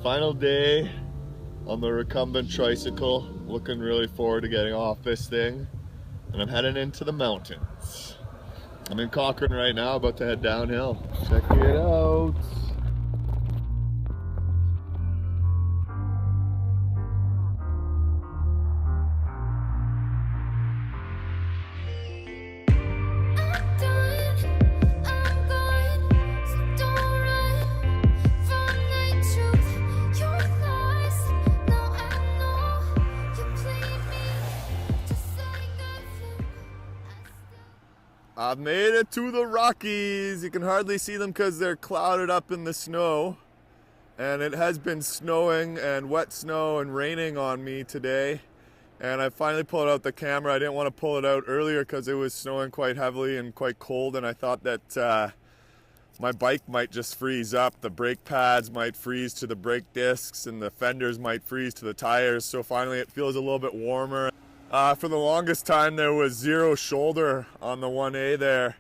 Final day on the recumbent tricycle. Looking really forward to getting off this thing. And I'm heading into the mountains. I'm in Cochrane right now, about to head downhill. Check it out. I've made it to the Rockies. You can hardly see them because they're clouded up in the snow. And it has been snowing and wet snow and raining on me today. And I finally pulled out the camera. I didn't want to pull it out earlier because it was snowing quite heavily and quite cold. And I thought that my bike might just freeze up. The brake pads might freeze to the brake discs and the fenders might freeze to the tires. So finally it feels a little bit warmer. For the longest time there was zero shoulder on the 1A there,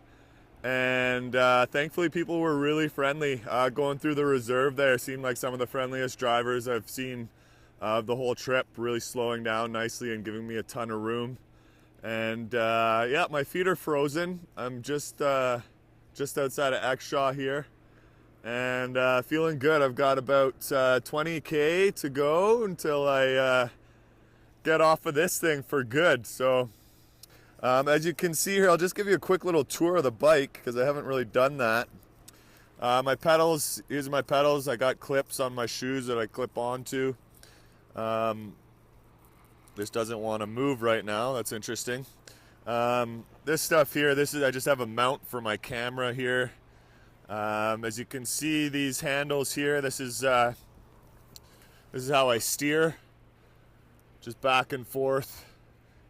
and thankfully people were really friendly. Going through the reserve there seemed like some of the friendliest drivers I've seen the whole trip, really slowing down nicely and giving me a ton of room. And yeah, my feet are frozen. I'm just outside of Exshaw here and feeling good. I've got about 20K to go until I get off of this thing for good. So as you can see here, I'll just give you a quick little tour of the bike because I haven't really done that. My pedals, here's my pedals. I got clips on my shoes that I clip onto. This doesn't want to move right now. That's interesting. This stuff here, I just have a mount for my camera here. As you can see, these handles here, this is how I steer. Just back and forth,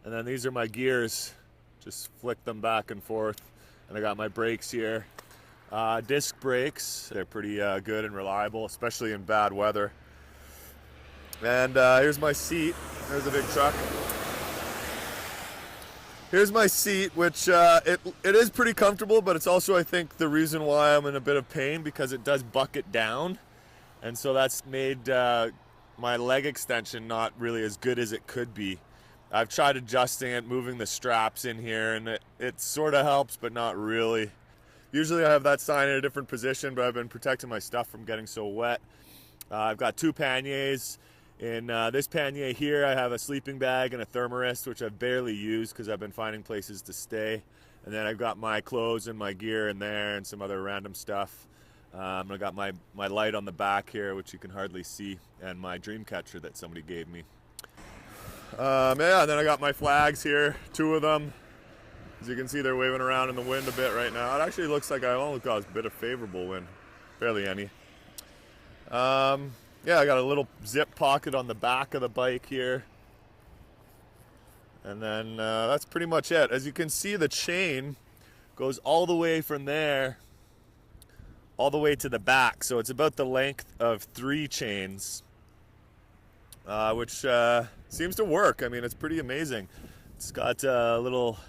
and then these are my gears. Just flick them back and forth, and I got my brakes here. Disc brakes, they're pretty good and reliable, especially in bad weather. And here's my seat. There's a big truck. Here's my seat, which it is pretty comfortable, but it's also, I think, the reason why I'm in a bit of pain, because it does bucket down, and so that's made my leg extension not really as good as it could be. I've tried adjusting it, moving the straps in here, and it sort of helps, but not really. Usually I have that sign in a different position, but I've been protecting my stuff from getting so wet. I've got two panniers. In this pannier here, I have a sleeping bag and a thermarest, which I've barely used because I've been finding places to stay. And then I've got my clothes and my gear in there and some other random stuff. I got my light on the back here, which you can hardly see, and my dream catcher that somebody gave me. Yeah, and then I got my flags here, two of them. As you can see, they're waving around in the wind a bit right now. It actually looks like I only got a bit of favorable wind, barely any. Yeah, I got a little zip pocket on the back of the bike here. And then that's pretty much it. As you can see, the chain goes all the way from there all the way to the back, so it's about the length of 3 chains, which seems to work. I mean, it's pretty amazing. It's got a little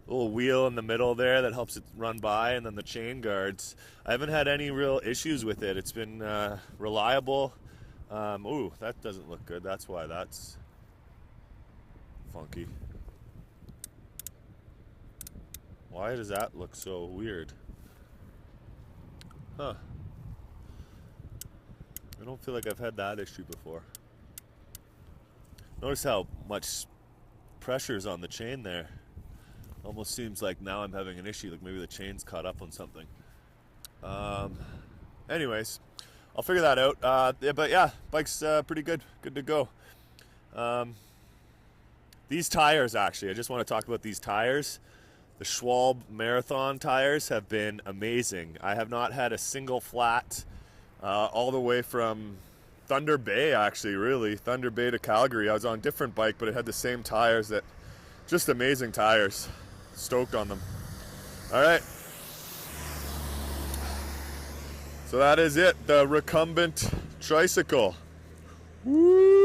wheel in the middle there that helps it run by, and then the chain guards. I haven't had any real issues with it. It's been reliable. Ooh, that doesn't look good. That's why that's funky. Why does that look so weird? Huh. I don't feel like I've had that issue before. Notice how much pressure's on the chain there. Almost seems like now I'm having an issue, like maybe the chain's caught up on something. Anyways, I'll figure that out. Yeah, but yeah, bike's pretty good to go. These tires, actually, I just want to talk about these tires. The Schwalbe Marathon tires have been amazing. I have not had a single flat all the way from Thunder Bay, actually, really. Thunder Bay to Calgary. I was on a different bike, but it had the same tires. Just amazing tires. Stoked on them. All right. So that is it, the recumbent tricycle. Woo!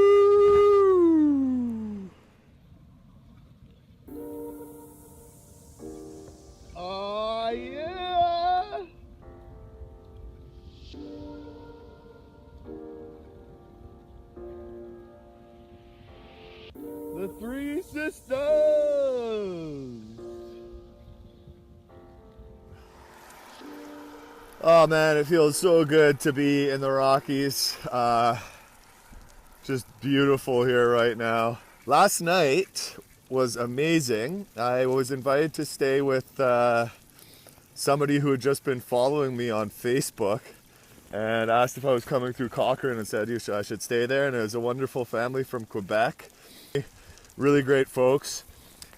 Oh, yeah! Three Sisters! Oh man, it feels so good to be in the Rockies. Just beautiful here right now. Last night was amazing. I was invited to stay with somebody who had just been following me on Facebook and asked if I was coming through Cochrane and said I should stay there. And it was a wonderful family from Quebec. Really great folks.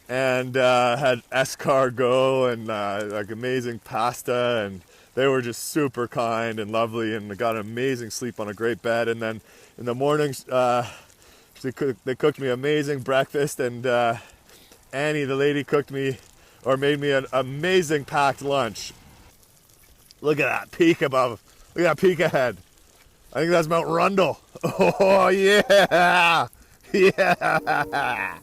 And had escargot and like amazing pasta, and they were just super kind and lovely, and I got an amazing sleep on a great bed. And then in the mornings, they cooked me amazing breakfast, and Annie, the lady, made me an amazing packed lunch. Look at that peak above. Look at that peak ahead. I think that's Mount Rundle. Oh yeah, yeah.